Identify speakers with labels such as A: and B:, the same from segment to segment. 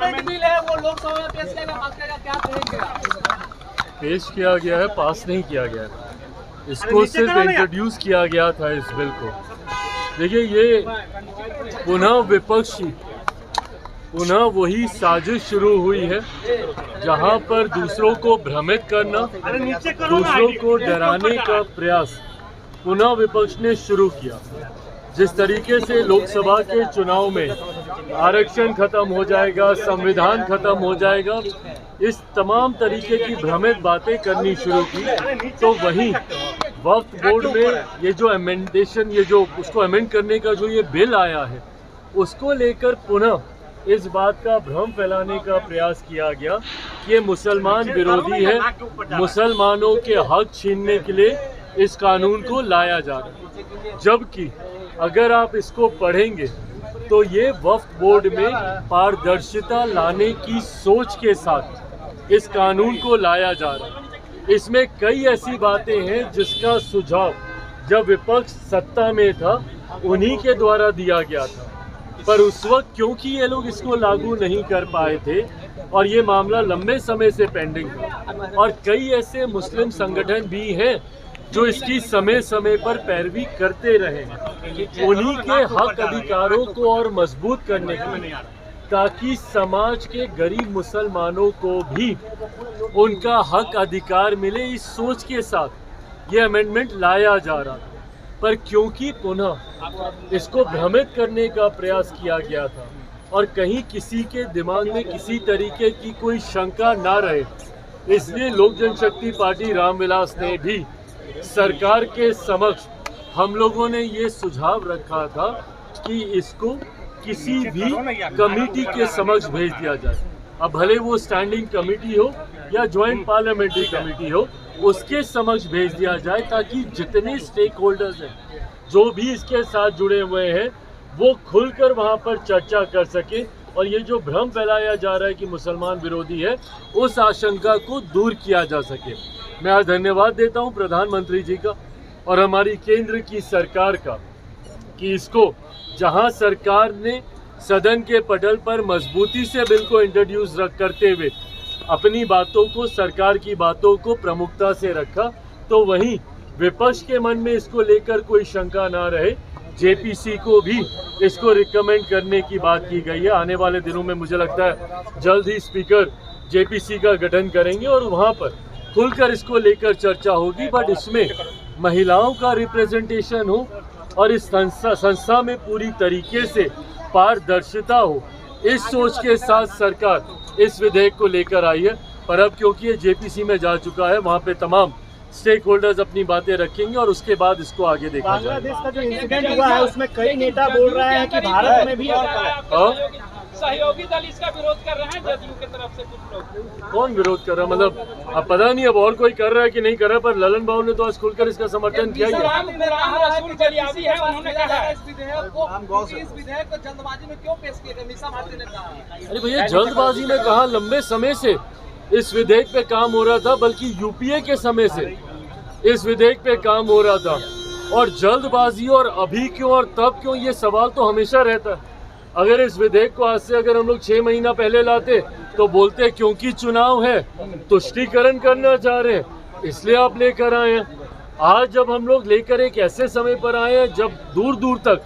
A: Amendment bill है वो लोकसभा में पेश किया पास करेगा, क्या कहेंगे?
B: पेश किया गया है, पास नहीं किया गया है। इसको सिर्फ इंट्रोड्यूस किया गया था इस बिल को। देखिए, ये पुनः वही साजिश शुरू हुई है जहां पर दूसरों को भ्रमित करना, दूसरों को डराने का प्रयास पुनः विपक्ष ने शुरू किया। जिस तरीके से लोकसभा के चुनाव में आरक्षण खत्म हो जाएगा, संविधान खत्म हो जाएगा, इस तमाम तरीके की भ्रमित बातें करनी शुरू की, तो वहीं वक्फ बोर्ड में ये जो अमेंडेशन, ये जो उसको अमेंड करने का जो ये बिल आया है, उसको लेकर पुनः इस बात का भ्रम फैलाने का प्रयास किया गया कि ये मुसलमान विरोधी है, मुसलमानों के हक छीनने के लिए इस कानून को लाया जा रहा है। जबकि अगर आप इसको पढ़ेंगे तो ये वक्फ बोर्ड में पारदर्शिता लाने की सोच के साथ इस कानून को लाया जा रहा है। इसमें कई ऐसी बातें हैं जिसका सुझाव जब विपक्ष सत्ता में था उन्हीं के द्वारा दिया गया था, पर उस वक्त क्योंकि ये लोग इसको लागू नहीं कर पाए थे और ये मामला लंबे समय से पेंडिंग था, और कई ऐसे मुस्लिम संगठन भी हैं जो इसकी समय समय पर पैरवी करते रहे हैं, उन्हीं के हक अधिकारों को और मजबूत करने के लिए, ताकि समाज के गरीब मुसलमानों को भी उनका हक अधिकार मिले, इस सोच के साथ ये अमेंडमेंट लाया जा रहा था। पर क्योंकि पुनः इसको भ्रमित करने का प्रयास किया गया था और कहीं किसी के दिमाग में किसी तरीके की कोई शंका ना रहे, इसलिए लोक जनशक्ति पार्टी रामविलास ने भी सरकार के समक्ष, हम लोगों ने ये सुझाव रखा था कि इसको किसी भी कमेटी के समक्ष भेज दिया जाए। अब भले वो स्टैंडिंग कमेटी हो या ज्वाइंट पार्लियामेंट्री कमेटी हो, उसके समक्ष भेज दिया जाए, ताकि जितने स्टेक होल्डर्स हैं, जो भी इसके साथ जुड़े हुए हैं, वो खुलकर वहां पर चर्चा कर सके और ये जो भ्रम फैलाया जा रहा है कि मुसलमान विरोधी है, उस आशंका को दूर किया जा सके। मैं आज धन्यवाद देता हूं प्रधानमंत्री जी का और हमारी केंद्र की सरकार का कि इसको, जहां सरकार ने सदन के पटल पर मजबूती से बिल को इंट्रोड्यूस करते हुए अपनी बातों को, सरकार की बातों को प्रमुखता से रखा, तो वहीं विपक्ष के मन में इसको लेकर कोई शंका ना रहे, जेपीसी को भी इसको रिकमेंड करने की बात की गई है। आने वाले दिनों में मुझे लगता है जल्द ही स्पीकर जेपीसी का गठन करेंगे और वहां पर खुलकर इसको लेकर चर्चा होगी, बट इसमें महिलाओं का रिप्रेजेंटेशन हो और इस संस्था में पूरी तरीके से पारदर्शिता हो, इस सोच के साथ सरकार इस विधेयक को लेकर आई है। पर अब क्योंकि ये जेपीसी में जा चुका है, वहाँ पे तमाम स्टेक होल्डर्स अपनी बातें रखेंगे और उसके बाद इसको आगे देखा जाएगा।
A: बांग्लादेश का जो इंसिडेंट हुआ है उसमें कई नेता बोल रहे हैं कि भारत में भी
C: सहयोगी दल इसका विरोध कर रहे हैं, जदयू की तरफ से कुछ लोग।
B: कौन विरोध कर रहा है? मतलब अब पता नहीं अब और कोई कर रहा है कि नहीं कर रहा है, पर ललन बाबू ने तो आज खुलकर इसका समर्थन किया ही है।
A: इस विधेयक को जल्दबाजी में क्यों पेश किया गया, मीसा भारती ने कहा?
B: अरे भैया, जल्दबाजी में कहा, लंबे समय से इस विधेयक पे काम हो रहा था, बल्कि यूपीए के समय से इस विधेयक पे काम हो रहा था। और जल्दबाजी और अभी क्यों और तब क्यों, ये सवाल तो हमेशा रहता है। अगर इस विधेयक को आज से अगर हम लोग 6 महीना पहले लाते तो बोलते क्योंकि चुनाव है, तुष्टीकरण करना चाह रहे हैं, इसलिए आप लेकर आए हैं। आज जब हम लोग लेकर एक ऐसे समय पर आए हैं जब दूर दूर तक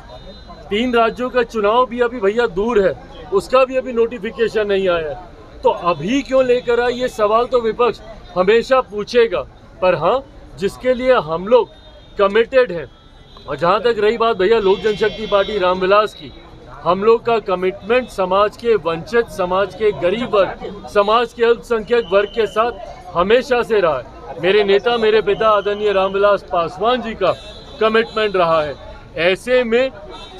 B: 3 राज्यों का चुनाव भी अभी भैया दूर है, उसका भी अभी नोटिफिकेशन नहीं आया है, तो अभी क्यों लेकर आए, ये सवाल तो विपक्ष हमेशा पूछेगा। पर हाँ, जिसके लिए हम लोग कमिटेड हैं, और जहाँ तक रही बात भैया लोक जनशक्ति पार्टी रामविलास की, हम लोग का कमिटमेंट समाज के वंचित, समाज के गरीब वर्ग, समाज के अल्पसंख्यक वर्ग के साथ हमेशा से रहा है। मेरे नेता, मेरे पिता आदरणीय रामविलास पासवान जी का कमिटमेंट रहा है। ऐसे में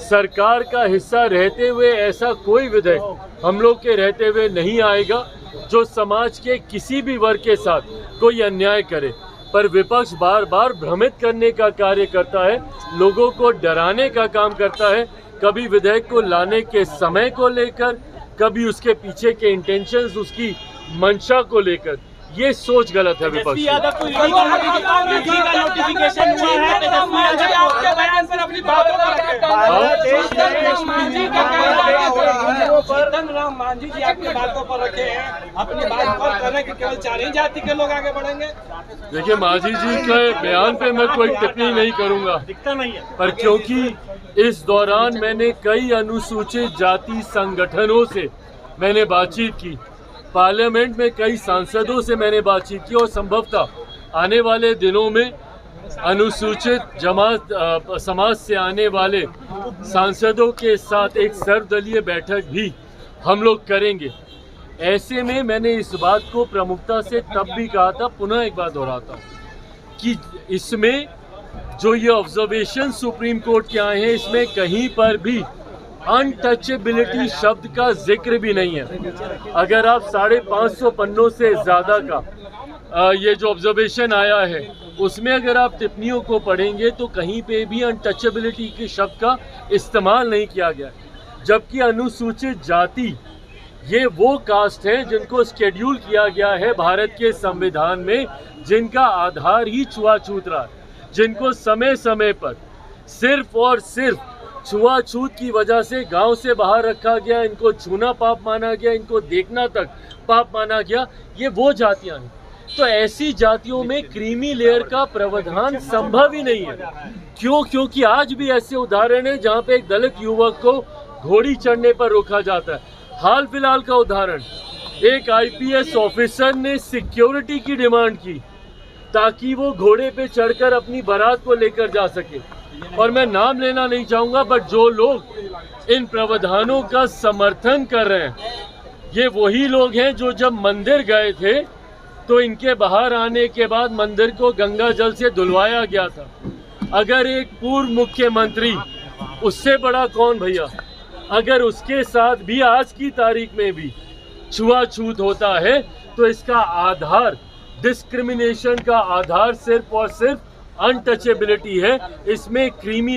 B: सरकार का हिस्सा रहते हुए ऐसा कोई विधेयक हम लोग के रहते हुए नहीं आएगा जो समाज के किसी भी वर्ग के साथ कोई अन्याय करे। पर विपक्ष बार बार भ्रमित करने का कार्य करता है, लोगों को डराने का काम करता है, कभी विधेयक को लाने के समय को लेकर, कभी उसके पीछे के इंटेंशंस, उसकी मंशा को लेकर। ये सोच गलत है विपक्ष की।
C: नोटिफिकेशन हुआ है, आपके बयान पर अपनी बातों को मांझी जी आपकी बातों पर रखे हैं, अपनी बात पर कर रहे हैं कि केवल 4 ही जाति के लोग आगे बढ़ेंगे।
B: देखिए मांझी जी के बयान पे मैं कोई टिप्पणी नहीं करूंगा, पर क्योंकि इस दौरान मैंने कई अनुसूचित जाति संगठनों से मैंने बातचीत की, पार्लियामेंट में कई सांसदों से मैंने बातचीत की, और संभवतः आने वाले दिनों में अनुसूचित समाज से आने वाले सांसदों के साथ एक सर्वदलीय बैठक भी हम लोग करेंगे। ऐसे में मैंने इस बात को प्रमुखता से तब भी कहा था, पुनः एक बात दोहराता हूँ कि इसमें जो ये ऑब्जर्वेशन सुप्रीम कोर्ट के आए हैं, इसमें कहीं पर भी अनटचेबिलिटी शब्द का जिक्र भी नहीं है। अगर आप 550 पन्नों से ज़्यादा का ये जो ऑब्जर्वेशन आया है, उसमें अगर आप टिप्पणियों को पढ़ेंगे तो कहीं पे भी अनटचेबिलिटी के शब्द का इस्तेमाल नहीं किया गया। जबकि अनुसूचित जाति ये वो कास्ट है जिनको शेड्यूल किया गया है भारत के संविधान में, जिनका आधार ही छुआछूत रहा है, जिनको समय समय पर सिर्फ और सिर्फ छुआछूत की वजह से गांव से बाहर रखा गया, इनको छूना पाप माना गया, इनको देखना तक पाप माना गया। ये वो जातियां हैं। तो ऐसी जातियों में क्रीमी लेयर का प्रावधान संभव ही नहीं है। क्यों? क्योंकि आज भी ऐसे उदाहरण है जहां पे एक दलित युवक को घोड़ी चढ़ने पर रोका जाता है। हाल फिलहाल का उदाहरण, एक IPS ऑफिसर ने सिक्योरिटी की डिमांड की ताकि वो घोड़े पे चढ़कर अपनी बारात को लेकर जा सके। और मैं नाम लेना नहीं चाहूँगा, बट जो लोग इन प्रावधानों का समर्थन कर रहे हैं, ये वही लोग हैं जो जब मंदिर गए थे तो इनके बाहर आने के बाद मंदिर को गंगा जल से धुलवाया गया था। अगर एक पूर्व मुख्यमंत्री, उससे बड़ा कौन भैया, अगर उसके साथ भी आज की तारीख में भी छुआछूत होता है तो इसका आधार, डिस्क्रिमिनेशन का आधार सिर्फ और सिर्फ अनटचेबिलिटी है। इसमें क्रीमी